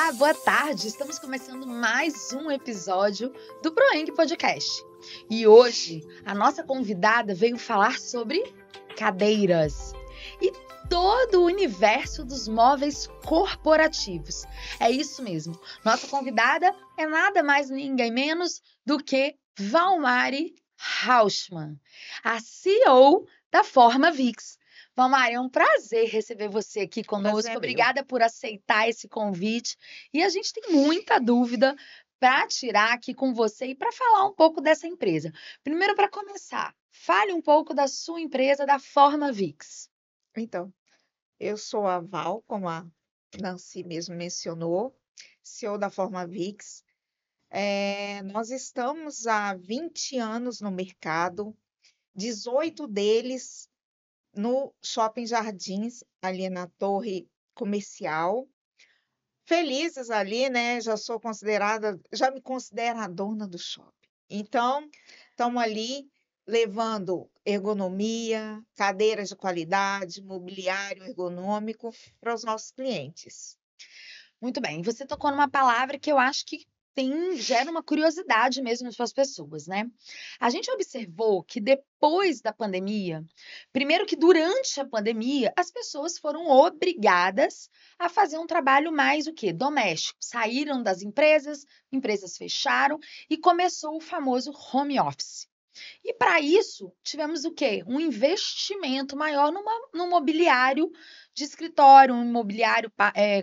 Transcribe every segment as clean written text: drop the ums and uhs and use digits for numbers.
Olá, boa tarde. Estamos começando mais um episódio do Proeng Podcast. E hoje a nossa convidada veio falar sobre cadeiras e todo o universo dos móveis corporativos. É isso mesmo. Nossa convidada é nada mais ninguém menos do que Valmari Rauschmann, a CEO da Forma VIX. Valmari, é um prazer receber você aqui conosco. Prazer é meu. Obrigada por aceitar esse convite. E a gente tem muita dúvida para tirar aqui com você e para falar um pouco dessa empresa. Primeiro, para começar, fale um pouco da sua empresa, da Forma VIX. Então, eu sou a Val, como a Nancy mesmo mencionou, CEO da Forma VIX. Nós estamos há 20 anos no mercado, 18 deles no Shopping Jardins, ali na Torre Comercial. Felizes ali, né? Já me considero a dona do shopping. Então, estamos ali levando ergonomia, cadeiras de qualidade, mobiliário ergonômico para os nossos clientes. Muito bem. Você tocou numa palavra que eu acho que gera uma curiosidade mesmo nas pessoas, né? A gente observou que depois da pandemia, primeiro que durante a pandemia, as pessoas foram obrigadas a fazer um trabalho mais o quê? Doméstico. Saíram das empresas fecharam e começou o famoso home office. E para isso, tivemos o quê? Um investimento maior num mobiliário de escritório, um mobiliário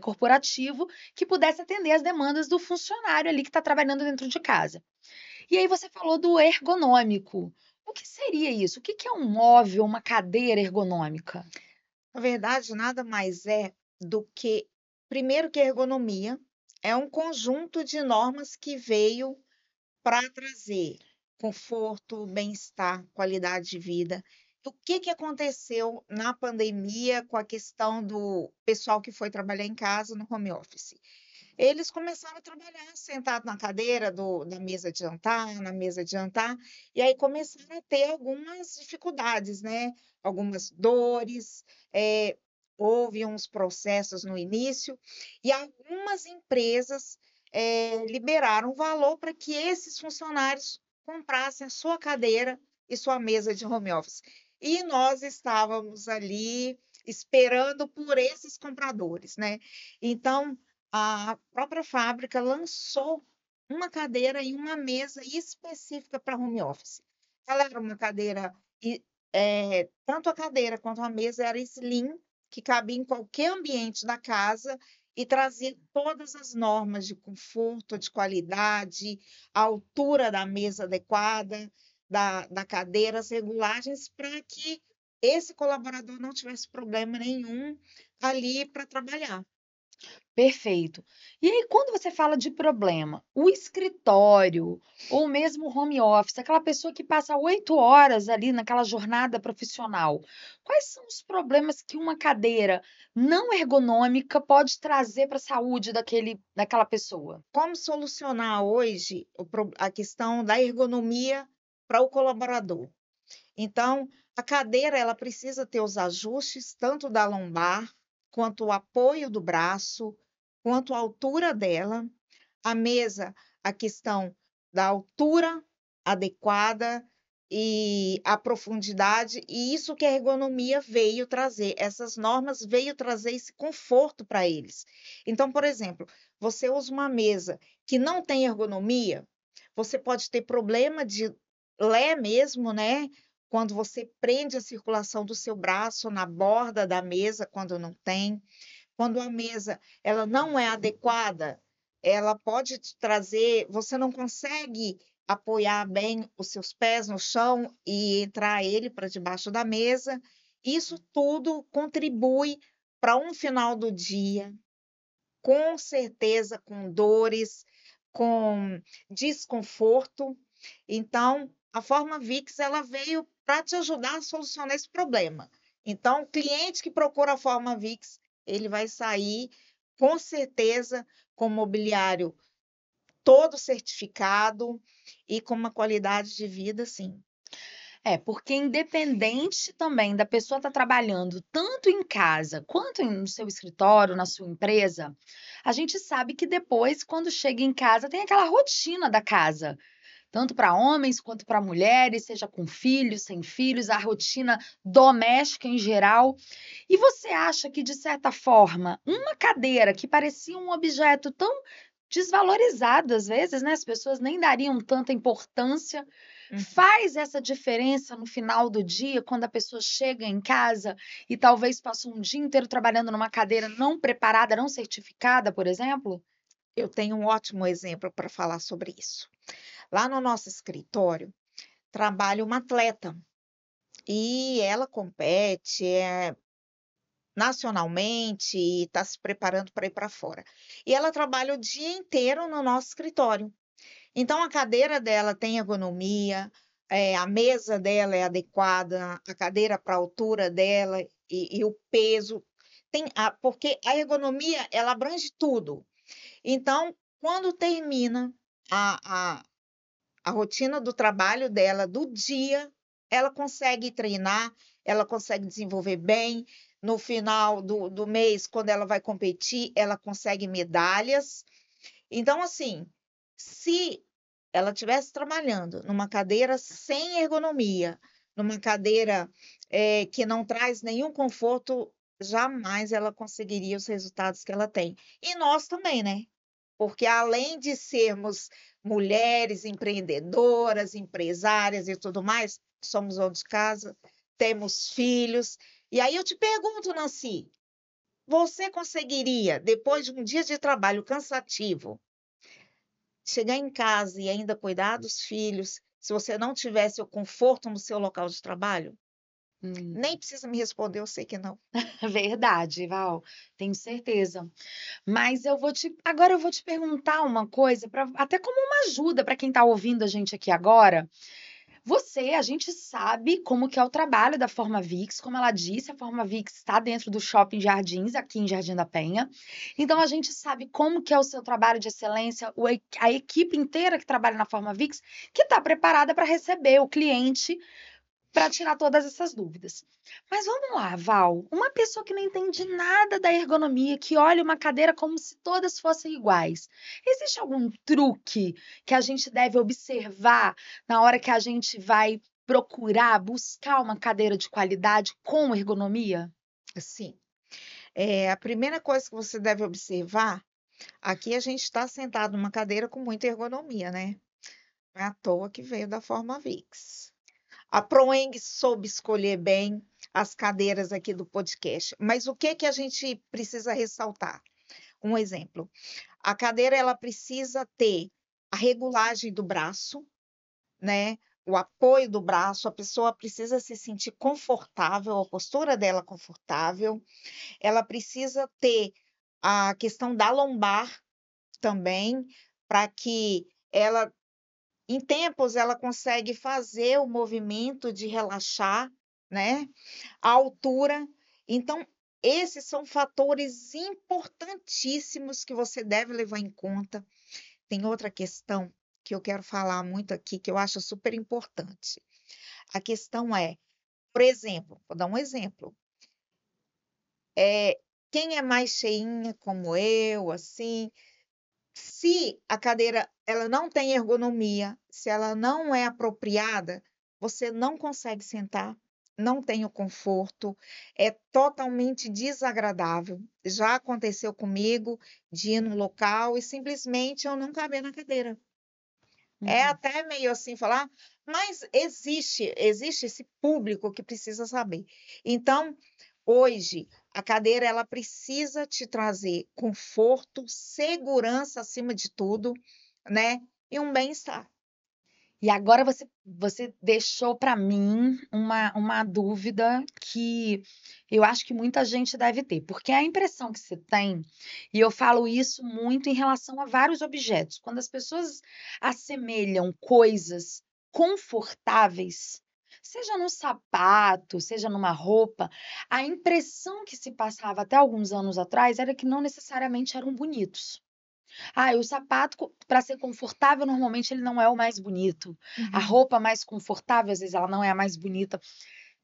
corporativo que pudesse atender as demandas do funcionário ali que está trabalhando dentro de casa. E aí você falou do ergonômico. O que seria isso? O que é um móvel, uma cadeira ergonômica? Na verdade, nada mais é do que, primeiro, que a ergonomia é um conjunto de normas que veio para trazer conforto, bem-estar, qualidade de vida. O que aconteceu na pandemia com a questão do pessoal que foi trabalhar em casa no home office? Eles começaram a trabalhar sentado na cadeira da mesa de jantar, na mesa de jantar, e aí começaram a ter algumas dificuldades, né? Algumas dores, houve uns processos no início, e algumas empresas liberaram valor para que esses funcionários comprassem a sua cadeira e sua mesa de home office. E nós estávamos ali esperando por esses compradores, né? Então, a própria fábrica lançou uma cadeira e uma mesa específica para home office. Ela era uma cadeira, tanto a cadeira quanto a mesa era slim, que cabia em qualquer ambiente da casa e trazia todas as normas de conforto, de qualidade, a altura da mesa adequada, da cadeira, as regulagens, para que esse colaborador não tivesse problema nenhum ali para trabalhar. Perfeito. E aí, quando você fala de problema, o escritório ou mesmo o home office, aquela pessoa que passa 8 horas ali naquela jornada profissional, quais são os problemas que uma cadeira não ergonômica pode trazer para a saúde daquela pessoa? Como solucionar hoje a questão da ergonomia para o colaborador? Então, a cadeira ela precisa ter os ajustes tanto da lombar, quanto o apoio do braço, quanto a altura dela. A mesa, a questão da altura adequada e a profundidade, e isso que a ergonomia veio trazer, essas normas veio trazer esse conforto para eles. Então, por exemplo, você usa uma mesa que não tem ergonomia, você pode ter problema de lé mesmo, né? Quando você prende a circulação do seu braço na borda da mesa, quando não tem. Quando a mesa ela não é adequada, ela pode te trazer, você não consegue apoiar bem os seus pés no chão e entrar ele para debaixo da mesa. Isso tudo contribui para um final do dia, com certeza, com dores, com desconforto. Então, a Forma VIX ela veio para te ajudar a solucionar esse problema. Então, o cliente que procura a Forma VIX, ele vai sair com certeza com mobiliário todo certificado e com uma qualidade de vida, sim. Porque independente também da pessoa estar trabalhando tanto em casa quanto no seu escritório, na sua empresa, a gente sabe que depois, quando chega em casa, tem aquela rotina da casa. Tanto para homens quanto para mulheres, seja com filhos, sem filhos, a rotina doméstica em geral. E você acha que, de certa forma, uma cadeira que parecia um objeto tão desvalorizado às vezes, né? As pessoas nem dariam tanta importância, Uhum. faz essa diferença no final do dia, quando a pessoa chega em casa e talvez passou um dia inteiro trabalhando numa cadeira não preparada, não certificada, por exemplo? Eu tenho um ótimo exemplo para falar sobre isso. Lá no nosso escritório, trabalha uma atleta e ela compete, nacionalmente e está se preparando para ir para fora. E ela trabalha o dia inteiro no nosso escritório. Então a cadeira dela tem ergonomia, a mesa dela é adequada, a cadeira para a altura dela e o peso. Porque a ergonomia, ela abrange tudo. Então, quando termina a, a, a rotina do trabalho dela, do dia, ela consegue treinar, ela consegue desenvolver bem. No final do mês, quando ela vai competir, ela consegue medalhas. Então, assim, se ela estivesse trabalhando numa cadeira sem ergonomia, numa cadeira que não traz nenhum conforto, jamais ela conseguiria os resultados que ela tem. E nós também, né? Porque além de sermos mulheres empreendedoras, empresárias e tudo mais, somos donas de casa, temos filhos. E aí eu te pergunto, Nancy, você conseguiria, depois de um dia de trabalho cansativo, chegar em casa e ainda cuidar dos filhos, se você não tivesse o conforto no seu local de trabalho? Hum. Nem precisa me responder, eu sei que não. Verdade, Val, tenho certeza. Mas agora eu vou te perguntar uma coisa, até como uma ajuda para quem está ouvindo a gente aqui agora. A gente sabe como que é o trabalho da Forma-Vix, como ela disse, a Forma-Vix está dentro do Shopping Jardins, aqui em Jardim da Penha. Então a gente sabe como que é o seu trabalho de excelência, a equipe inteira que trabalha na Forma-Vix, que está preparada para receber o cliente para tirar todas essas dúvidas. Mas vamos lá, Val. Uma pessoa que não entende nada da ergonomia, que olha uma cadeira como se todas fossem iguais. Existe algum truque que a gente deve observar na hora que a gente vai procurar, buscar uma cadeira de qualidade com ergonomia? Assim, a primeira coisa que você deve observar, aqui a gente está sentado numa cadeira com muita ergonomia, né? Não é à toa que veio da Forma VIX. A Proeng soube escolher bem as cadeiras aqui do podcast. Mas o que que a gente precisa ressaltar? Um exemplo. A cadeira ela precisa ter a regulagem do braço, né? O apoio do braço, a pessoa precisa se sentir confortável, a postura dela confortável. Ela precisa ter a questão da lombar também, para que ela, em tempos, ela consegue fazer o movimento de relaxar, né? A altura. Então, esses são fatores importantíssimos que você deve levar em conta. Tem outra questão que eu quero falar muito aqui, que eu acho super importante. A questão é, por exemplo, vou dar um exemplo. Quem é mais cheinha como eu, assim, se a cadeira ela não tem ergonomia, se ela não é apropriada, você não consegue sentar, não tem o conforto, é totalmente desagradável. Já aconteceu comigo de ir no local e simplesmente eu não caber na cadeira. É Uhum. até meio assim falar, mas existe esse público que precisa saber. Então, hoje, a cadeira ela precisa te trazer conforto, segurança acima de tudo, né? E um bem-estar. E agora você deixou para mim uma dúvida que eu acho que muita gente deve ter, porque a impressão que você tem, e eu falo isso muito em relação a vários objetos, quando as pessoas assemelham coisas confortáveis, seja no sapato, seja numa roupa, a impressão que se passava até alguns anos atrás era que não necessariamente eram bonitos. Ah, o sapato, para ser confortável, normalmente ele não é o mais bonito. A Uhum. roupa mais confortável, às vezes, ela não é a mais bonita.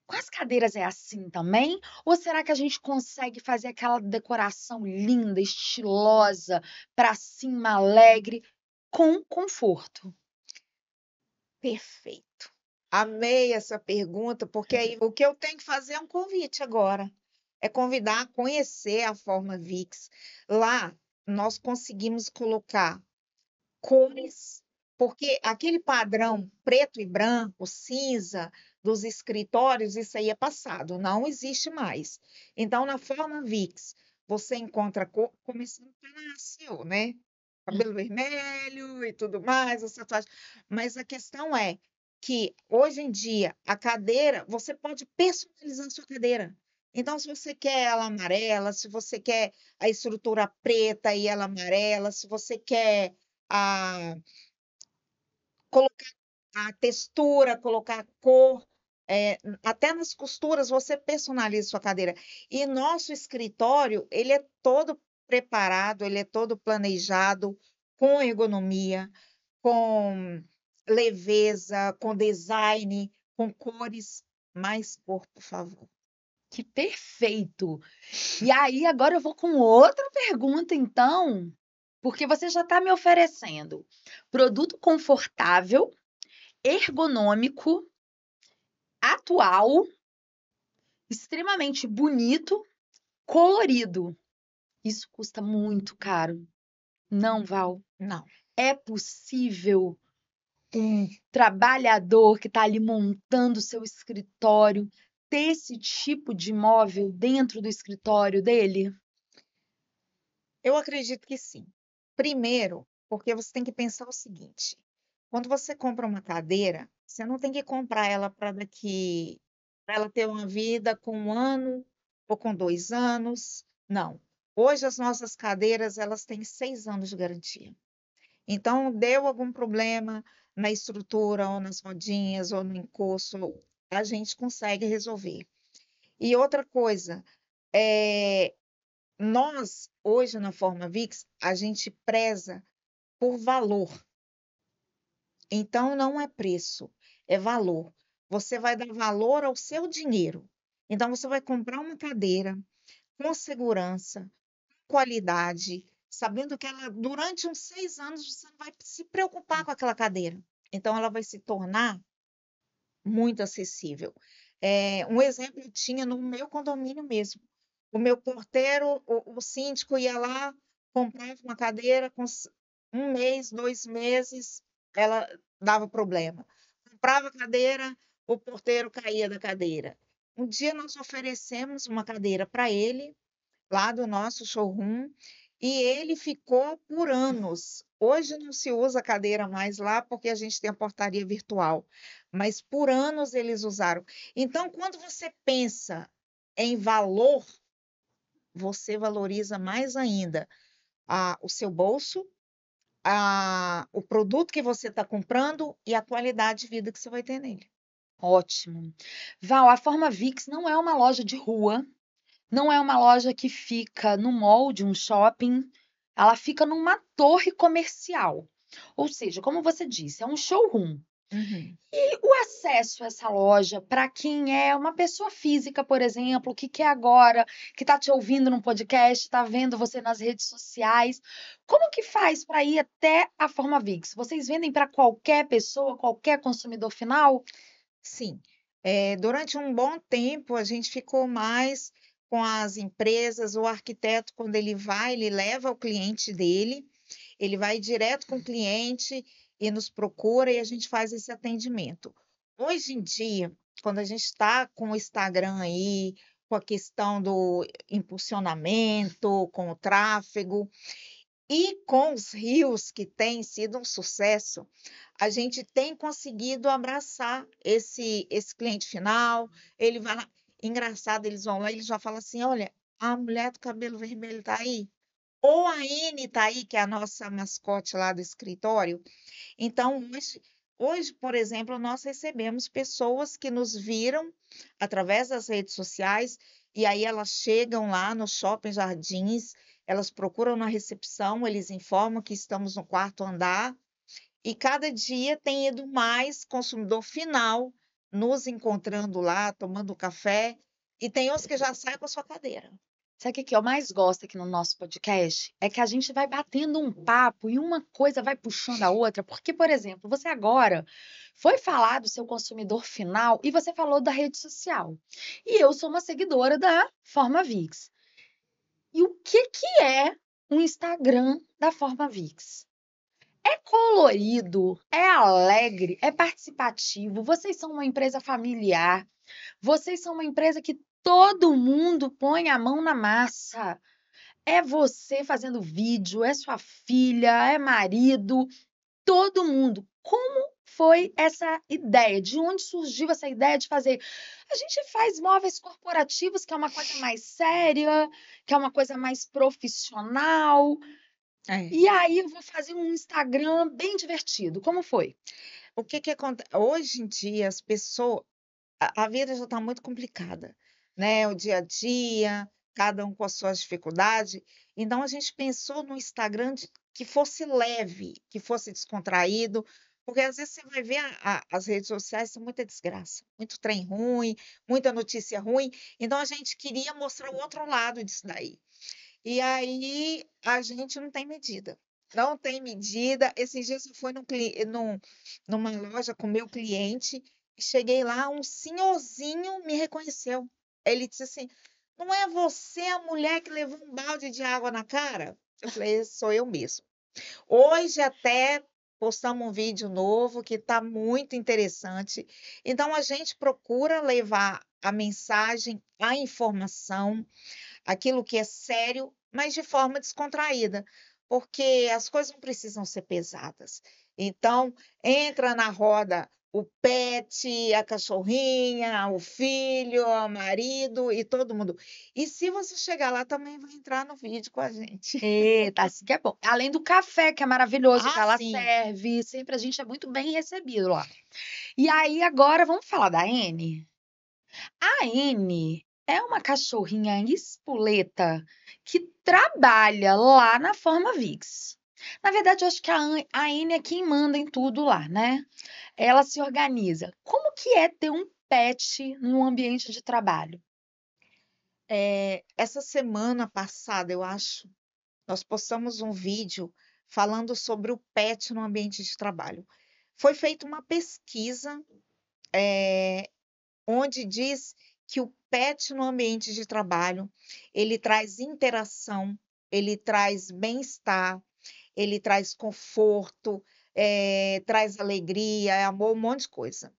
Com as cadeiras é assim também? Ou será que a gente consegue fazer aquela decoração linda, estilosa, para cima, alegre, com conforto? Perfeito. Amei essa pergunta, porque aí o que eu tenho que fazer é um convite agora. É convidar a conhecer a Forma VIX. Lá nós conseguimos colocar cores, porque aquele padrão preto e branco, cinza dos escritórios, isso aí é passado, não existe mais. Então, na Forma VIX, você encontra cor, começando pela CEO, né? Cabelo vermelho e tudo mais, essa tatuagem. Mas a questão é que hoje em dia a cadeira, você pode personalizar a sua cadeira. Então, se você quer ela amarela, se você quer a estrutura preta e ela amarela, se você quer a colocar a textura, colocar a cor, até nas costuras você personaliza sua cadeira. E nosso escritório, ele é todo preparado, ele é todo planejado, com ergonomia, com leveza, com design, com cores. Mais cor, por favor. Que perfeito! E aí, agora eu vou com outra pergunta, então, porque você já está me oferecendo produto confortável, ergonômico, atual, extremamente bonito, colorido. Isso custa muito caro. Não, Val. Não. É possível um trabalhador que está ali montando o seu escritório ter esse tipo de móvel dentro do escritório dele? Eu acredito que sim. Primeiro, porque você tem que pensar o seguinte: quando você compra uma cadeira, você não tem que comprar ela para ela ter uma vida com 1 ano ou com 2 anos. Não. Hoje as nossas cadeiras elas têm 6 anos de garantia. Então, deu algum problema na estrutura, ou nas rodinhas, ou no encosto, a gente consegue resolver. E outra coisa, é, nós, hoje na Forma VIX, a gente preza por valor. Então, não é preço, é valor. Você vai dar valor ao seu dinheiro. Então, você vai comprar uma cadeira com segurança, qualidade, sabendo que ela, durante uns 6 anos, você não vai se preocupar com aquela cadeira. Então, ela vai se tornar muito acessível. Um exemplo eu tinha no meu condomínio mesmo. O meu porteiro, o síndico ia lá, comprava uma cadeira, com 1 mês, 2 meses, ela dava problema. Comprava a cadeira, o porteiro caía da cadeira. Um dia nós oferecemos uma cadeira para ele, lá do nosso showroom, e ele ficou por anos. Hoje não se usa cadeira mais lá porque a gente tem a portaria virtual, mas por anos eles usaram. Então, quando você pensa em valor, você valoriza mais ainda o seu bolso, o produto que você está comprando e a qualidade de vida que você vai ter nele. Ótimo. Val, a Forma VIX não é uma loja de rua, não é uma loja que fica no mall de um shopping, ela fica numa torre comercial. Ou seja, como você disse, é um showroom. Uhum. E o acesso a essa loja para quem é uma pessoa física, por exemplo, que quer agora, que está te ouvindo no podcast, está vendo você nas redes sociais, como que faz para ir até a Forma VIX? Vocês vendem para qualquer pessoa, qualquer consumidor final? Sim, durante um bom tempo a gente ficou mais com as empresas, o arquiteto, quando ele vai, ele leva o cliente dele, ele vai direto com o cliente e nos procura e a gente faz esse atendimento. Hoje em dia, quando a gente está com o Instagram aí, com a questão do impulsionamento, com o tráfego, e com os rios que têm sido um sucesso, a gente tem conseguido abraçar esse cliente final. Ele vai lá, engraçado, eles vão lá, eles já falam assim: olha, a mulher do cabelo vermelho está aí, ou a Anne está aí, que é a nossa mascote lá do escritório. Então, hoje, por exemplo, nós recebemos pessoas que nos viram através das redes sociais, e aí elas chegam lá no Shopping Jardins, elas procuram na recepção, eles informam que estamos no quarto andar, e cada dia tem ido mais consumidor final nos encontrando lá, tomando café, e tem uns que já saem com a sua cadeira. Sabe o que que eu mais gosto aqui no nosso podcast? É que a gente vai batendo um papo e uma coisa vai puxando a outra. Porque, por exemplo, você agora foi falar do seu consumidor final e você falou da rede social. E eu sou uma seguidora da Forma VIX. E o que que é o Instagram da Forma VIX? É colorido, é alegre, é participativo. Vocês são uma empresa familiar. Vocês são uma empresa que todo mundo põe a mão na massa. É você fazendo vídeo, é sua filha, é marido, todo mundo. Como foi essa ideia? De onde surgiu essa ideia de fazer? A gente faz móveis corporativos, que é uma coisa mais séria, que é uma coisa mais profissional. É. E aí eu vou fazer um Instagram bem divertido. Como foi? O que que acontece? Hoje em dia, as pessoas, a vida já está muito complicada, né? O dia a dia, cada um com as suas dificuldades. Então, a gente pensou no Instagram que fosse leve, que fosse descontraído, porque às vezes você vai ver as redes sociais, tem muita desgraça, muito trem ruim, muita notícia ruim. Então, a gente queria mostrar o outro lado disso daí. E aí, a gente não tem medida. Não tem medida. Esses dias eu fui numa loja com meu cliente e cheguei lá, um senhorzinho me reconheceu. Ele disse assim: Não é você a mulher que levou um balde de água na cara? Eu falei: Sou eu mesmo. Hoje até postamos um vídeo novo que está muito interessante. Então, a gente procura levar a mensagem, a informação, aquilo que é sério, mas de forma descontraída, porque as coisas não precisam ser pesadas. Então, entra na roda o pet, a cachorrinha, o filho, o marido e todo mundo. E se você chegar lá, também vai entrar no vídeo com a gente. Eita, assim que é bom. Além do café, que é maravilhoso, que Ah, ela sim. serve, sempre a gente é muito bem recebido lá. E aí, agora, vamos falar da Anne? A Anne é uma cachorrinha espoleta que trabalha lá na Forma VIX. Na verdade, eu acho que a Anne é quem manda em tudo lá, né? Ela se organiza. Como que é ter um pet no ambiente de trabalho? Essa semana passada, eu acho, nós postamos um vídeo falando sobre o pet no ambiente de trabalho. Foi feita uma pesquisa, onde diz que o pet no ambiente de trabalho, ele traz interação, ele traz bem-estar, ele traz conforto, traz alegria, amor, um monte de coisa.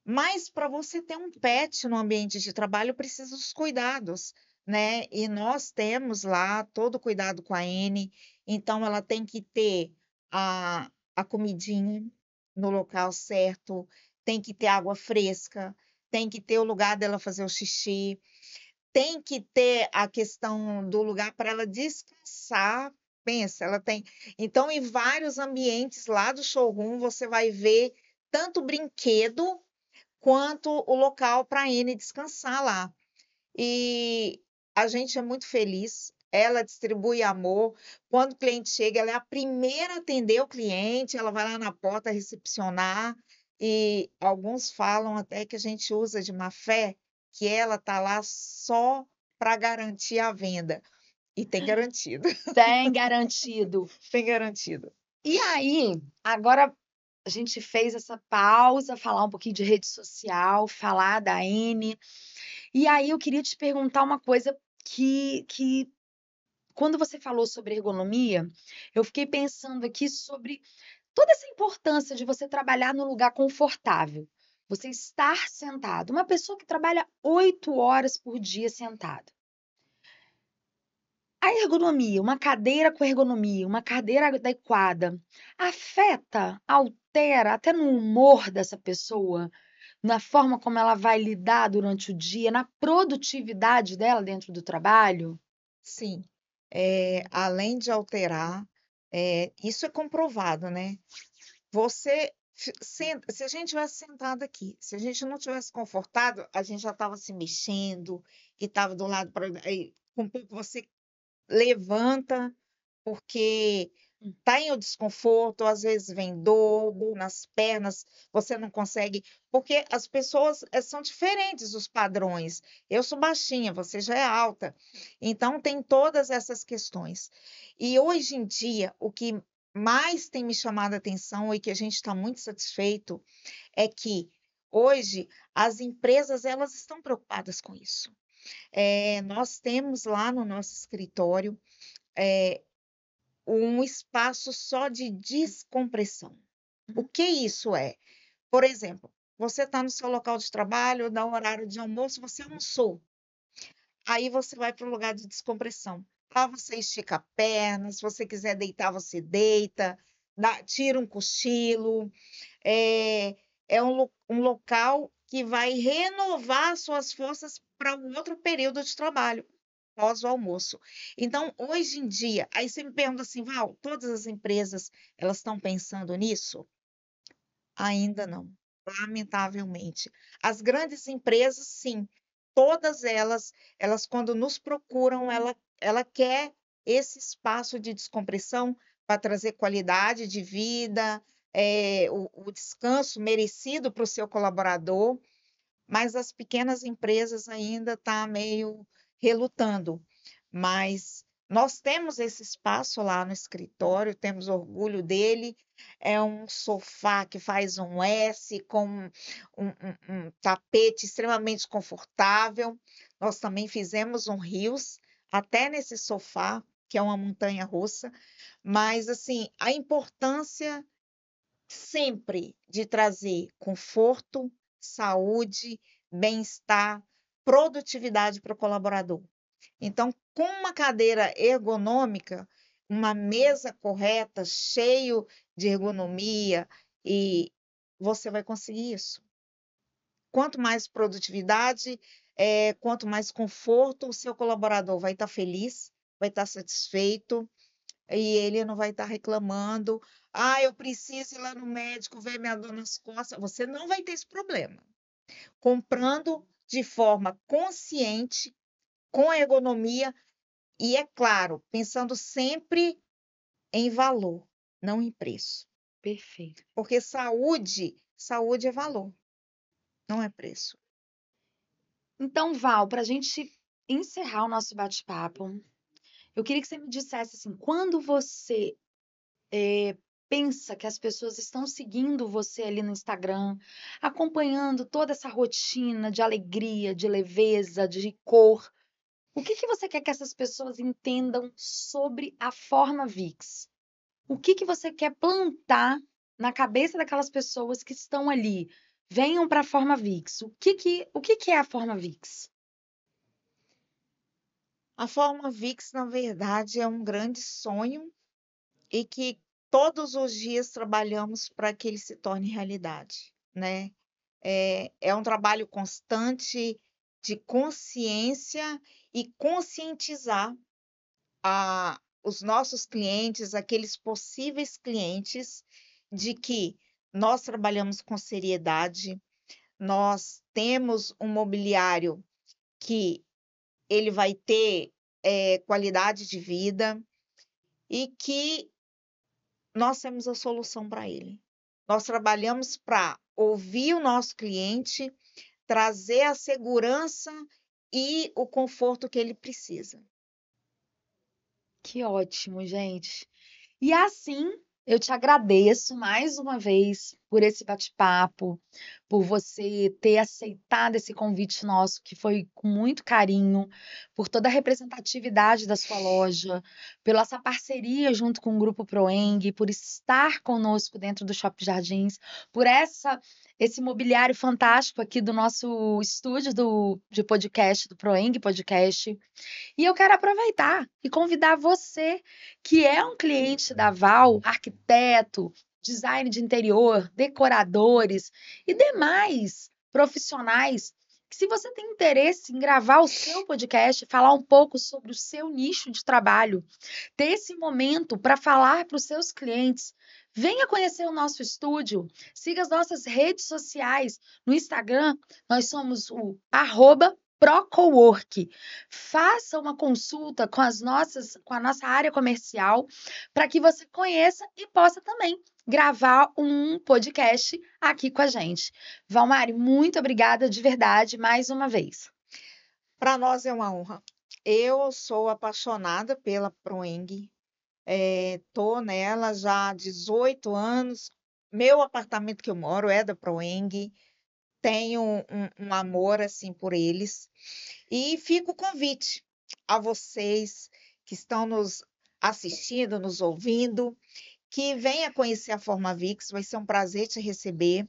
Mas para você ter um pet no ambiente de trabalho, precisa dos cuidados, né? E nós temos lá todo o cuidado com a N, então ela tem que ter a comidinha no local certo, tem que ter água fresca, tem que ter o lugar dela fazer o xixi, tem que ter a questão do lugar para ela descansar. Pensa, ela tem. Então, em vários ambientes lá do showroom, você vai ver tanto brinquedo quanto o local para N descansar lá. E a gente é muito feliz. Ela distribui amor. Quando o cliente chega, ela é a primeira a atender o cliente, ela vai lá na porta recepcionar. E alguns falam até que a gente usa de má fé, que ela está lá só para garantir a venda. E tem garantido. Tem garantido. Tem garantido. E aí, agora a gente fez essa pausa, falar um pouquinho de rede social, falar da N. E aí eu queria te perguntar uma coisa que quando você falou sobre ergonomia, eu fiquei pensando aqui sobre toda essa importância de você trabalhar num lugar confortável. Você estar sentado. Uma pessoa que trabalha 8 horas por dia sentada. A ergonomia, uma cadeira com ergonomia, uma cadeira adequada, afeta, altera até no humor dessa pessoa, na forma como ela vai lidar durante o dia, na produtividade dela dentro do trabalho? Sim, além de alterar, isso é comprovado, né? Você senta, se a gente tivesse sentado aqui, se a gente não tivesse confortável, a gente já estava se mexendo e estava do lado para com pouco você levanta, porque está em um desconforto, às vezes vem dor nas pernas, você não consegue, porque as pessoas são diferentes, os padrões. Eu sou baixinha, você já é alta. Então, tem todas essas questões. E hoje em dia, o que mais tem me chamado a atenção e que a gente está muito satisfeito é que hoje as empresas elas estão preocupadas com isso. Nós temos lá no nosso escritório um espaço só de descompressão. O que isso é? Por exemplo, você está no seu local de trabalho, dá um horário de almoço, você almoçou. Aí você vai para o lugar de descompressão. Lá você estica a perna, se você quiser deitar, você deita, tira um cochilo. É um local que vai renovar suas forças para um outro período de trabalho, pós o almoço. Então, hoje em dia, aí você me pergunta assim, Val, todas as empresas elas estão pensando nisso? Ainda não, lamentavelmente. As grandes empresas, sim, todas elas quando nos procuram, ela quer esse espaço de descompressão para trazer qualidade de vida, o descanso merecido para o seu colaborador, mas as pequenas empresas ainda tá meio relutando. Mas nós temos esse espaço lá no escritório, temos orgulho dele. É um sofá que faz um S com um tapete extremamente confortável. Nós também fizemos um rios até nesse sofá, que é uma montanha-russa. Mas, assim, a importância sempre de trazer conforto, saúde, bem-estar, produtividade para o colaborador. Então, com uma cadeira ergonômica, uma mesa correta, cheio de ergonomia, e você vai conseguir isso. Quanto mais produtividade, quanto mais conforto, o seu colaborador vai estar feliz, vai estar satisfeito, e ele não vai estar reclamando. Ah, eu preciso ir lá no médico ver minha dor nas costas. Você não vai ter esse problema. Comprando de forma consciente, com ergonomia e, é claro, pensando sempre em valor, não em preço. Perfeito. Porque saúde é valor, não é preço. Então, Val, para a gente encerrar o nosso bate-papo, eu queria que você me dissesse assim, quando você pensa que as pessoas estão seguindo você ali no Instagram, acompanhando toda essa rotina de alegria, de leveza, de cor, o que que você quer que essas pessoas entendam sobre a forma VIX? O que que você quer plantar na cabeça daquelas pessoas que estão ali? Venham para a forma VIX. O que que é a forma VIX? A forma VIX, na verdade, é um grande sonho e que todos os dias trabalhamos para que ele se torne realidade, né? É um trabalho constante de consciência e conscientizar os nossos clientes, aqueles possíveis clientes, de que nós trabalhamos com seriedade, nós temos um mobiliário que ele vai ter qualidade de vida e que nós temos a solução para ele. Nós trabalhamos para ouvir o nosso cliente, trazer a segurança e o conforto que ele precisa. Que ótimo, gente. E assim, eu te agradeço mais uma vez por esse bate-papo, por você ter aceitado esse convite nosso, que foi com muito carinho, por toda a representatividade da sua loja, pela essa parceria junto com o Grupo Proeng, por estar conosco dentro do Shopping Jardins, por esse mobiliário fantástico aqui do nosso estúdio de podcast, do Proeng Podcast. E eu quero aproveitar e convidar você, que é um cliente da Val, arquiteto, design de interior, decoradores e demais profissionais, que se você tem interesse em gravar o seu podcast, falar um pouco sobre o seu nicho de trabalho, ter esse momento para falar para os seus clientes, venha conhecer o nosso estúdio, siga as nossas redes sociais. No Instagram, nós somos o ProCowork. Faça uma consulta com a nossa área comercial para que você conheça e possa também gravar um podcast aqui com a gente. Valmari, muito obrigada de verdade mais uma vez. Para nós é uma honra. Eu sou apaixonada pela Proeng. Tô nela já há 18 anos. Meu apartamento que eu moro é da Proeng. Tenho um amor assim por eles. E fica o convite a vocês que estão nos assistindo, nos ouvindo, que venha conhecer a Formavix, vai ser um prazer te receber.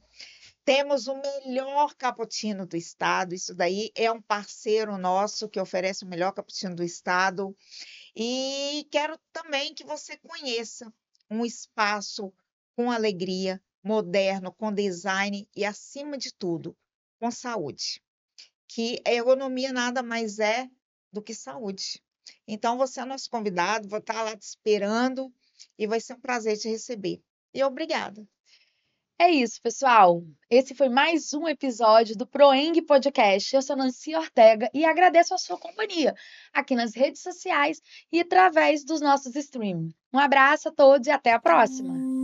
Temos o melhor cappuccino do estado, isso daí é um parceiro nosso que oferece o melhor cappuccino do estado. E quero também que você conheça um espaço com alegria, moderno, com design e, acima de tudo, com saúde. Que a ergonomia nada mais é do que saúde. Então, você é nosso convidado, vou estar lá te esperando e vai ser um prazer te receber. E obrigada. É isso, pessoal. Esse foi mais um episódio do Proeng Podcast. Eu sou Nancy Ortega e agradeço a sua companhia aqui nas redes sociais e através dos nossos streams. Um abraço a todos e até a próxima!